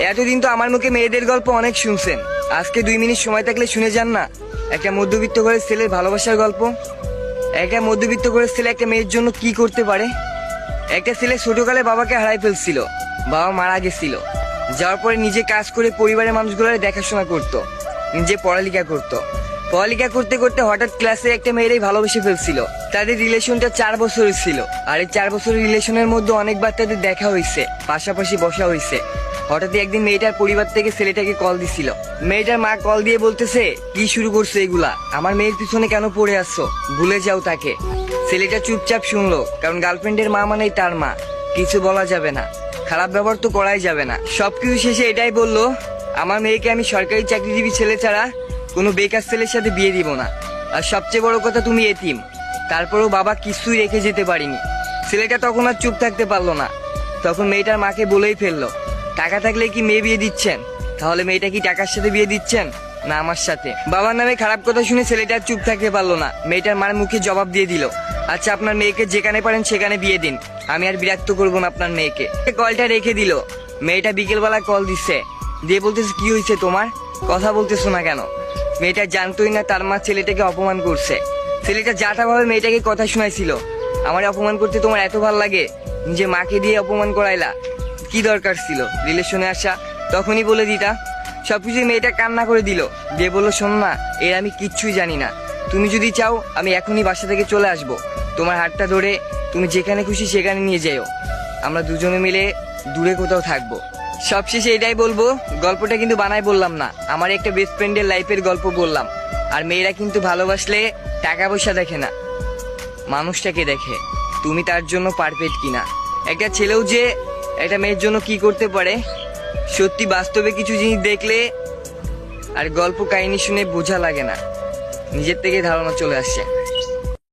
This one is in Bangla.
এতদিন তো আমার মুখে মেয়েদের গল্প অনেক শুনছেন, আজকে 2 মিনিট সময় থাকলে শুনে যান না একটা মধ্যবিত্ত ঘরের ছেলের ভালোবাসার গল্প। একটা মধ্যবিত্ত ঘরের ছেলে একটা মেয়ের জন্য কি করতে পারে। একটা ছেলে ছোটকালে বাবাকে হারাই ফেলছিল, বাবা মারা গেছিল, যাওয়ার পরে নিজে কাজ করে পরিবারের মানুষগুলোর দেখাশোনা করত, নিজে পড়ালেখা করত। পড়ালেখা করতে করতে হঠাৎ ক্লাসে একটা মেয়েরই ভালোবেসে ফেলছিল। তাদের রিলেশনটা 4 বছরের ছিল, আর এই 4 বছরের রিলেশনের মধ্যে অনেকবার তাদের দেখা হয়েছে, পাশাপাশি বসা হয়েছে। হঠাৎ একদিন মেয়েটার পরিবার থেকে ছেলেটাকে কল দিছিল। মেয়েটার মা কল দিয়ে বলতেছে, কি শুরু করছো এগুলা, আমার মেয়ের পিছনে কেন পড়ে আসছো, ভুলে যাও তাকে। ছেলেটা চুপচাপ শুনলো, কারণ গার্লফ্রেন্ডের মা মানেই তার মা, কিছু বলা যাবে না, খারাপ ব্যবহার তো করাই যাবে না। সবকিছু শেষে এটাই বললো, আমার মেয়েকে আমি সরকারি চাকরিজীবী ছেলে ছাড়া কোনো বেকার ছেলের সাথে বিয়ে দিব না। আর সবচেয়ে বড় কথা, তুমি এতিম। তারপরেও বাবা কিছুই রেখে যেতে পারিনি। ছেলেটা তখন আর চুপ থাকতে পারলো না, তখন মেয়েটার মাকে বলেই ফেললো, টাকা থাকলে কি মেয়ে বিয়ে দিচ্ছেন, তাহলে মেয়েটা কি টাকার সাথে বিয়ে দিচ্ছেন না আমার সাথে। বাবার নামে খারাপ কথা শুনে ছেলেটা চুপ থাকতে পারলো না, মেয়েটার মার মুখে জবাব দিয়ে দিল, আচ্ছা আপনার মেয়েকে যেখানে পারেন সেখানে বিয়ে দিন, আমি আর বিরক্ত করবো না আপনার মেয়েকে। কলটা রেখে দিল। মেয়েটা বিকেলবেলা কল দিচ্ছে, দিয়ে বলতেছে, কি হয়েছে তোমার, কথা বলতেছো না কেন। মেয়েটা জানতোই না তার মা ছেলেটাকে অপমান করছে। ছেলেটা যাটা ভাবে মেয়েটাকে কথা শোনাইছিল, আমার অপমান করতে তোমার এত ভালো লাগে, নিজে মাকে দিয়ে অপমান করাইলা, কি দরকার ছিল রিলেশনে আসা, তখনই বলে দিতা। সবকিছু মেয়েটা কান্না করে দিল, দিয়ে বললো, শোন না, এর আমি কিচ্ছুই জানি না, তুমি যদি চাও আমি এখনই বাসা থেকে চলে আসব, তোমার হাতটা ধরে তুমি যেখানে খুশি সেখানে নিয়ে যাও, আমরা দুজনে মিলে দূরে কোথাও থাকবো। সবশেষে এটাই বলবো, গল্পটা কিন্তু বানাই বললাম না, আমার একটা বেস্ট ফ্রেন্ডের লাইফের গল্প বললাম। আর মেয়েরা কিন্তু ভালোবাসলে টাকা পয়সা দেখে না, মানুষটাকে দেখে, তুমি তার জন্য পারফেক্ট কিনা। একটা ছেলেও যে একটা মেয়ের জন্য কি করতে পারে, সত্যি বাস্তবে কিছু জিনিস দেখলে আর গল্প কাহিনী শুনে বোঝা লাগে না, নিজের থেকে ধারণা চলে আসছে।